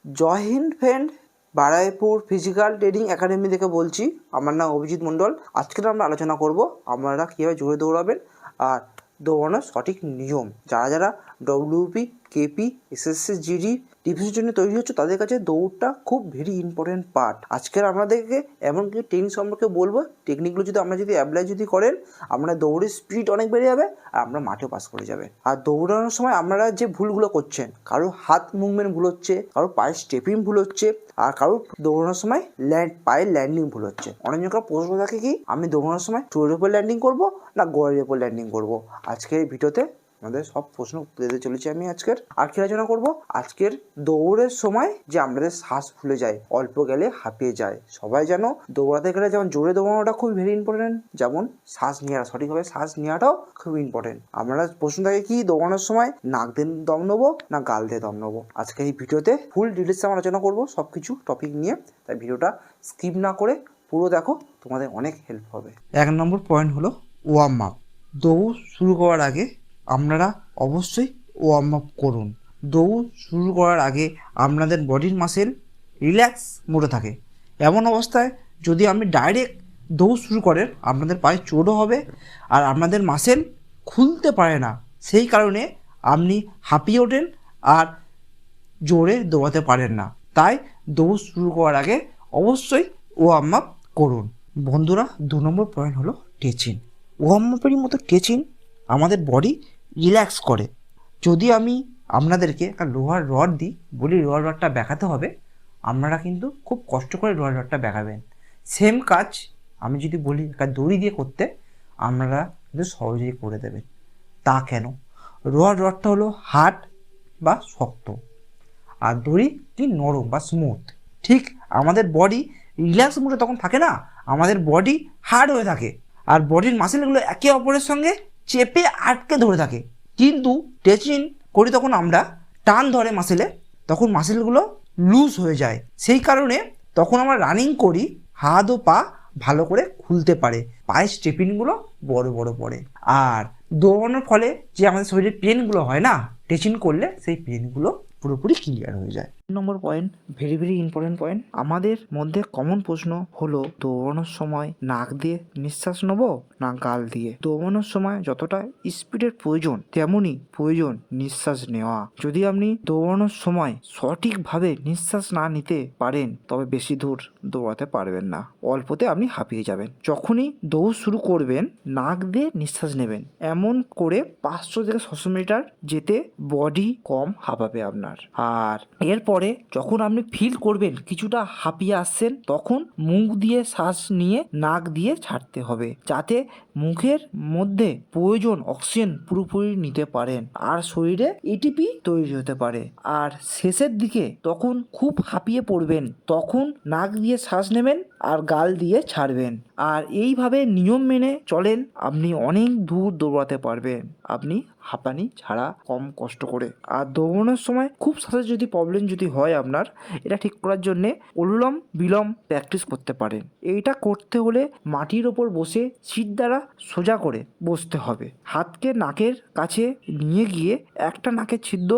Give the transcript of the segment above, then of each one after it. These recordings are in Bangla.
জয় হিন্দ friend, Baruipur physical training academy থেকে বলছি। আমার নাম অভিজিৎ মণ্ডল। আজকে আমরা আলোচনা করব আপনারা কীভাবে জোরে দৌড়াবেন আর দৌড়ানোর সঠিক নিয়ম। যারা যারা ডব্লিউপি, কেপি, এসএসসি, জিডি, ডিফেন্সের জন্য তৈরি হচ্ছে তাদের কাছে দৌড়টা খুব ভেরি ইম্পর্টেন্ট পার্ট। আজকের আপনাদেরকে এমন কিছু টেকনিক সম্পর্কে বলবো, টেকনিকগুলো যদি আপনারা অ্যাপ্লাই করেন, আপনার দৌড়ের স্পিড অনেক বেড়ে যাবে আর আপনার মাঠেও পাস করে যাবে। আর দৌড়ানোর সময় আপনারা যে ভুলগুলো করছেন, কারোর হাত মুভমেন্ট ভুল হচ্ছে, কারোর পায়ের স্টেপিং ভুল হচ্ছে, আর কারোর দৌড়ানোর সময় পায়ের ল্যান্ডিং ভুল হচ্ছে। অনেকজনকার প্রশ্ন থাকে কি, আমি দৌড়ানোর সময় চোরের উপর ল্যান্ডিং করবো না গোড়ের উপর ল্যান্ডিং করবো। আজকের এই ভিডিওতে আমাদের সব প্রশ্ন উত্তর দিতে চলেছি আমি আজকের। আর কি আলোচনা করবো আজকের, দৌড়ের সময় যে আমাদের শ্বাস ফুলে যায়, অল্প গেলে হাঁপিয়ে যায়। সবাই জানো দৌড়াতে গেলে যেমন জোরে দৌড়ানোটা খুব ভেরি ইম্পর্টেন্ট, যেমন শ্বাস নেওয়া, সঠিকভাবে শ্বাস নেওয়াটাও খুব ইম্পর্টেন্ট। আমরা প্রশ্ন থাকে কি, দৌড়ানোর সময় নাক দিয়ে দম নেবো না গাল দিয়ে দম নেবো। আজকে এই ভিডিওতে ফুল ডিটেলস আমরা আলোচনা করবো সব কিছু টপিক নিয়ে, তাই ভিডিওটা স্কিপ না করে পুরো দেখো, তোমাদের অনেক হেল্প হবে। 1 নম্বর পয়েন্ট হলো ওয়ার্ম আপ। দৌড় শুরু করার আগে আপনারা অবশ্যই ওয়ার্ম আপ করুন। দৌড় শুরু করার আগে আপনাদের বডির মাসেল রিল্যাক্স মোডে থাকে। এমন অবস্থায় যদি আপনি ডাইরেক্ট দৌড় শুরু করেন, আপনাদের পায়ে চোটও হবে আর আপনাদের মাসেল খুলতে পারে না। সেই কারণে আপনি হাঁপিয়ে ওঠেন আর জোরে দৌড়াতে পারেন না। তাই দৌড় শুরু করার আগে অবশ্যই ওয়ার্ম আপ করুন। বন্ধুরা, 2 নম্বর পয়েন্ট হলো টেচিং। ওয়ার্ম আপেরই মতো টেচিং আমাদের বডি রিল্যাক্স করে। যদি আমি আপনাদেরকে একটা লোহার রড দিই, বলি লোহার রডটা বেঁকাতে হবে, আপনারা কিন্তু খুব কষ্ট করে লোহার রডটা বেঁকাবেন। সেম কাজ আমি যদি বলি একটা দড়ি দিয়ে করতে, আপনারা কিন্তু সহজেই করে দেবেন। তা কেন? লোহার রডটা হলো হার্ড বা শক্ত আর দড়ি কি নরম বা স্মুথ। ঠিক আমাদের বডি রিল্যাক্স মুডে তখন থাকে না, আমাদের বডি হার্ড হয়ে থাকে আর বডির মাসেলগুলো একে অপরের সঙ্গে চেপে আটকে ধরে থাকে। কিন্তু টেচিং করি তখন আমরা টান ধরে মাসেলে, তখন মাসেলগুলো লুজ হয়ে যায়। সেই কারণে তখন আমরা রানিং করি, হাত ও পা ভালো করে খুলতে পারে, পায়ের স্টেপিংগুলো বড় বড় পড়ে। আর দৌড়ানোর ফলে যে আমাদের শরীরে পেনগুলো হয় না, টেচিং করলে সেই পেনগুলো পুরোপুরি ক্লিয়ার হয়ে যায়। Number point, very very important point. আমাদের মধ্যে কমন প্রশ্ন হলো, দৌড়ানোর সময় নাক দিয়ে নিঃশ্বাস নেবো না গাল দিয়ে? দৌড়ানোর সময় যতটা স্পিডের প্রয়োজন, তেমনই প্রয়োজন নিঃশ্বাস নেওয়া। যদি আপনি দৌড়ানোর সময় সঠিকভাবে নিঃশ্বাস না নিতে পারেন, তবে বেশি দূর দৌড়াতে পারবেন না, অল্পতে আপনি হাঁপিয়ে যাবেন। যখনই দৌড় শুরু করবেন, নাক দিয়ে নিঃশ্বাস নেবেন। এমন করে 500 থেকে 600 মিটার যেতে বডি কম হাঁপাবে আপনার। আর এরপরে যখন আপনি ফিল করবেন কিছুটা হাঁপিয়ে আসছেন, তখন মুখ দিয়ে শ্বাস নিয়ে নাক দিয়ে ছাড়তে হবে, যাতে মুখের মধ্যে প্রয়োজন অক্সিজেন পুরোপুরি নিতে পারেন আর শরীরে এটিপি তৈরি হতে পারে। আর শেষের দিকে তখন খুব হাঁপিয়ে পড়বেন, তখন নাক দিয়ে শ্বাস নেবেন আর গাল দিয়ে ছাড়বেন। আর এইভাবে নিয়ম মেনে চলেন, আপনি অনেক দূর দৌড়াতে পারবেন, আপনি হাঁপানি ছাড়া কম কষ্ট করে। আর দৌড়ানোর সময় খুব সাথে যদি প্রবলেম যদি হয় আপনার, এটা ঠিক করার জন্যে অনুলোম বিলোম প্র্যাকটিস করতে পারেন। এইটা করতে হলে মাটির ওপর বসে সিট দ্বারা সোজা করে বসতে হবে। হাতকে নাকের কাছে নিয়ে গিয়ে একটা নাকের ছিদ্র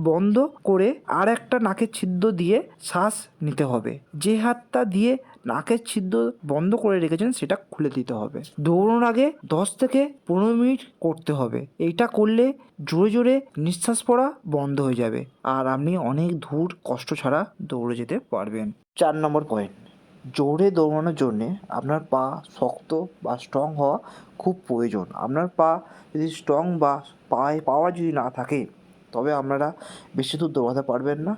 বন্ধ করে আর একটা নাকের ছিদ্র দিয়ে শ্বাস নিতে হবে। যে হাতটা দিয়ে নাকের ছিদ্র বন্ধ করে রেখেছেন সেটা খুলে দিতে হবে। দৌড়ানোর আগে 10 থেকে 15 মিনিট করতে হবে। এইটা করলে জোরে জোরে নিঃশ্বাস পড়া বন্ধ হয়ে যাবে আর আপনি অনেক দূর কষ্ট ছাড়া দৌড়ে যেতে পারবেন। 4 নম্বর পয়েন্ট, জোরে দৌড়ানোর জন্যে আপনার পা শক্ত বা স্ট্রং হওয়া খুব প্রয়োজন। আপনার পা যদি স্ট্রং বা পায়ে পাওয়ার যদি না থাকে, তবে আপনারা বেশি দূর দৌড়াতে পারবেন না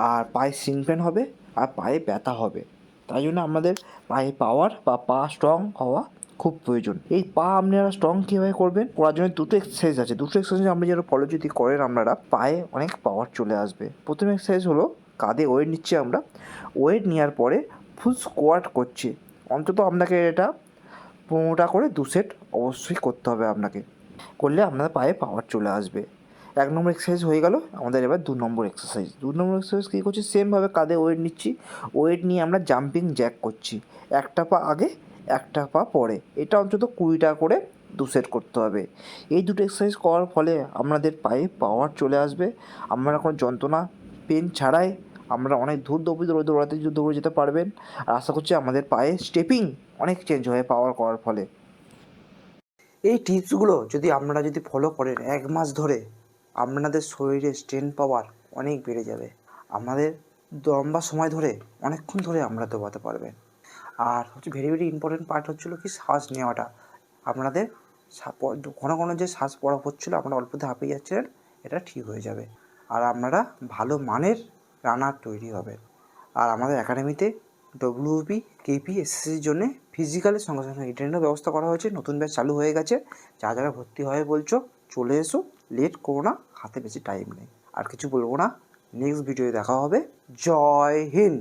আর পায়ে সিং পেন হবে আর পায়ে ব্যথা হবে। তাই জন্য আমাদের পায়ে পাওয়ার বা পা স্ট্রং হওয়া খুব প্রয়োজন। এই পা আপনারা স্ট্রং কীভাবে করবেন, করার জন্য দুটো এক্সারসাইজ আছে। দুটো এক্সারসাইজ আপনি যেন ফলো যদি করেন, আপনারা পায়ে অনেক পাওয়ার চলে আসবে। প্রথম এক্সারসাইজ হলো, কাঁধে ওয়েট নিচ্ছি আমরা, ওয়েট নেওয়ার পরে ফুল স্কোয়াট করছি। অন্তত আপনাকে এটা 15টা করে 2 সেট অবশ্যই করতে হবে আপনাকে, করলে আপনাদের পায়ে পাওয়ার চলে আসবে। 1 নম্বর এক্সারসাইজ হয়ে গেল। আমাদের এবার 2 নম্বর এক্সারসাইজ। 2 নম্বর এক্সারসাইজ কী করছি, সেমভাবে কাঁধে ওয়েট নিচ্ছি, ওয়েট নিয়ে আমরা জাম্পিং জ্যাক করছি। একটা পা আগে একটা পা পরে, এটা অন্তত 20টা করে 2 সেট করতে হবে। এই দুটো এক্সারসাইজ করার ফলে আপনাদের পায়ে পাওয়ার চলে আসবে, আপনারা কোনো যন্ত্রণা পেন ছাড়াই আমরা অনেক দূর দৌড়াতে দৌড়ে যেতে পারবেন। আর আশা করছি আমাদের পায়ে স্টেপিং অনেক চেঞ্জ হয়ে পাওয়ার করার ফলে। এই টিপসগুলো যদি আপনারা যদি ফলো করেন 1 মাস ধরে, আপনাদের শরীরে স্ট্রেন্থ পাওয়ার অনেক বেড়ে যাবে। আমাদের লম্বা সময় ধরে অনেকক্ষণ ধরে আমরা দৌড়াতে পারবেন। আর হচ্ছে ভেরি ইম্পর্টেন্ট পার্ট হচ্ছিলো কি শ্বাস নেওয়াটা। আপনাদের ঘন ঘন যে শ্বাস পড়া হচ্ছিলো, আপনারা অল্পতে হাঁপিয়ে যাচ্ছিলেন, এটা ঠিক হয়ে যাবে। আর আপনারা ভালো মানের রানার তৈরি হবেন। আর আমাদের একাডেমিতে ডব্লিউবি কেপি এসএসসির জন্যে ফিজিক্যালের সঙ্গে সঙ্গে রিটেনেরও ব্যবস্থা করা হয়েছে। নতুন ব্যাচ চালু হয়ে গেছে। যারা ভর্তি হয়ে বলছো চলে এসো, লেট করো না, হাতে বেশি টাইম নেই। আর কিছু বলবো না, নেক্সট ভিডিওতে দেখা হবে। জয় হিন্দ।